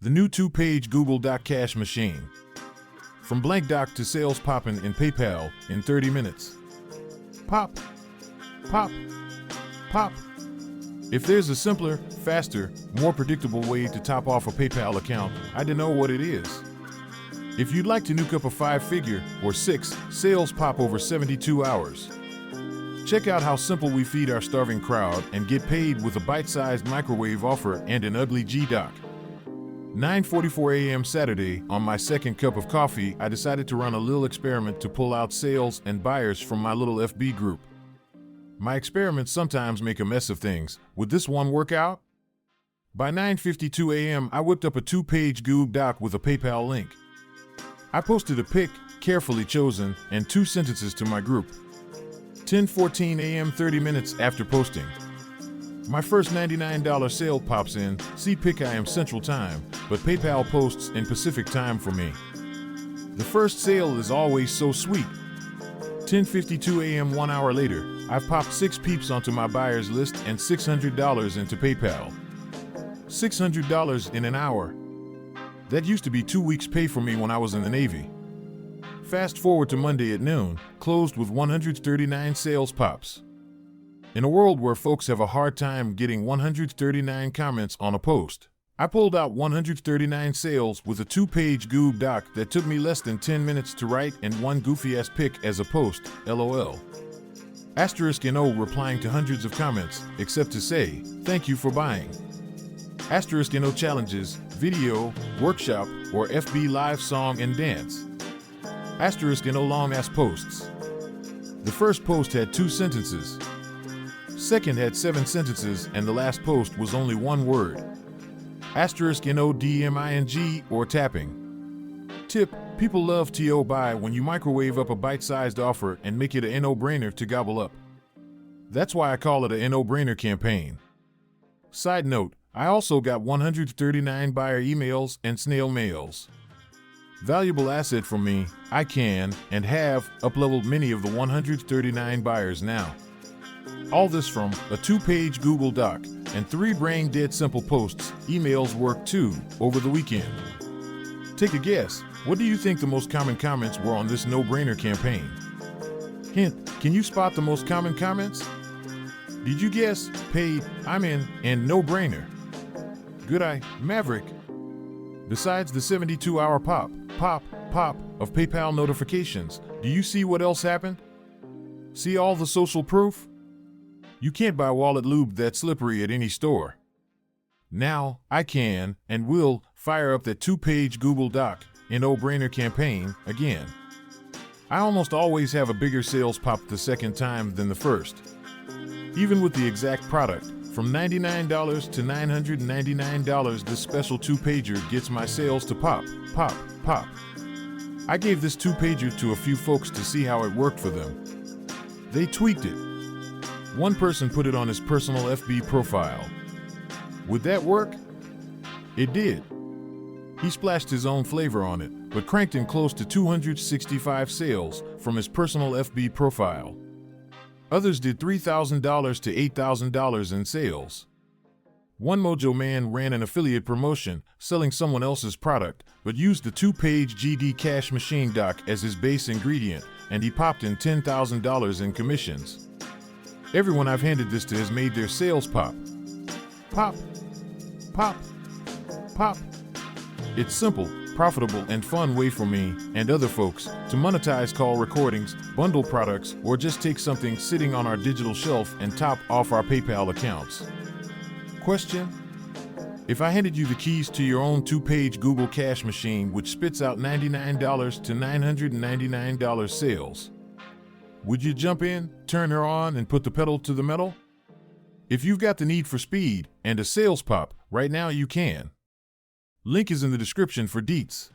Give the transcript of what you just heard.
The new two-page Google Doc cash machine. From blank doc to sales popping in PayPal in 30 minutes. Pop, pop, pop. If there's a simpler, faster, more predictable way to top off a PayPal account, I don't know what it is. If you'd like to nuke up a 5-figure or 6 sales pop over 72 hours, check out how simple we feed our starving crowd and get paid with a bite-sized microwave offer and an ugly G-Doc. 9:44 a.m. Saturday, on my second cup of coffee, I decided to run a little experiment to pull out sales and buyers from my little FB group. My experiments sometimes make a mess of things. Would this one work out? By 9:52 a.m., I whipped up a 2-page Google Doc with a PayPal link. I posted a pic, carefully chosen, and 2 sentences to my group. 10:14 a.m. 30 minutes after posting. My first $99 sale pops in. See pic, I am Central Time, but PayPal posts in Pacific Time for me. The first sale is always so sweet. 10:52 a.m. 1 hour later, I've popped 6 peeps onto my buyers list and $600 into PayPal. $600 in an hour. That used to be 2 weeks' pay for me when I was in the Navy. Fast forward to Monday at noon, closed with 139 sales pops. In a world where folks have a hard time getting 139 comments on a post, I pulled out 139 sales with a 2-page Google Doc that took me less than 10 minutes to write and 1 goofy-ass pic as a post, LOL. *NO replying to hundreds of comments, except to say, thank you for buying. *NO challenges, video, workshop, or FB live song and dance. *NO long-ass posts. The first post had 2 sentences. Second had 7 sentences, and the last post was only 1 word. *NO DMING or tapping. Tip: people love to buy when you microwave up a bite-sized offer and make it a no-brainer to gobble up. That's why I call it a no-brainer campaign. Side note, I also got 139 buyer emails and snail mails. Valuable asset for me. I can, and have, upleveled many of the 139 buyers now. All this from a 2-page Google Doc and 3 brain-dead simple posts. Emails work too, over the weekend. Take a guess. What do you think the most common comments were on this no-brainer campaign? Hint, can you spot the most common comments? Did you guess paid, I'm in, and no-brainer? Good eye, Maverick. Besides the 72-hour pop of PayPal notifications, do you see what else happened? See all the social proof? You can't buy wallet lube that slippery at any store. Now, I can, and will, fire up that 2-page Google Doc, no-brainer campaign, again. I almost always have a bigger sales pop the second time than the first. Even with the exact product, from $99 to $999, this special 2-pager gets my sales to pop. I gave this 2-pager to a few folks to see how it worked for them. They tweaked it. One person put it on his personal FB profile. Would that work? It did. He splashed his own flavor on it, but cranked in close to 265 sales from his personal FB profile. Others did $3,000 to $8,000 in sales. One Mojo man ran an affiliate promotion selling someone else's product, but used the 2-page GD cash machine doc as his base ingredient, and he popped in $10,000 in commissions. Everyone I've handed this to has made their sales pop. Pop. It's simple, profitable, and fun way for me and other folks to monetize call recordings, bundle products, or just take something sitting on our digital shelf and top off our PayPal accounts. Question: if I handed you the keys to your own 2-page Google Cash machine which spits out $99 to $999 sales, would you jump in, turn her on, and put the pedal to the metal? If you've got the need for speed and a sales pop, right now you can. Link is in the description for deets.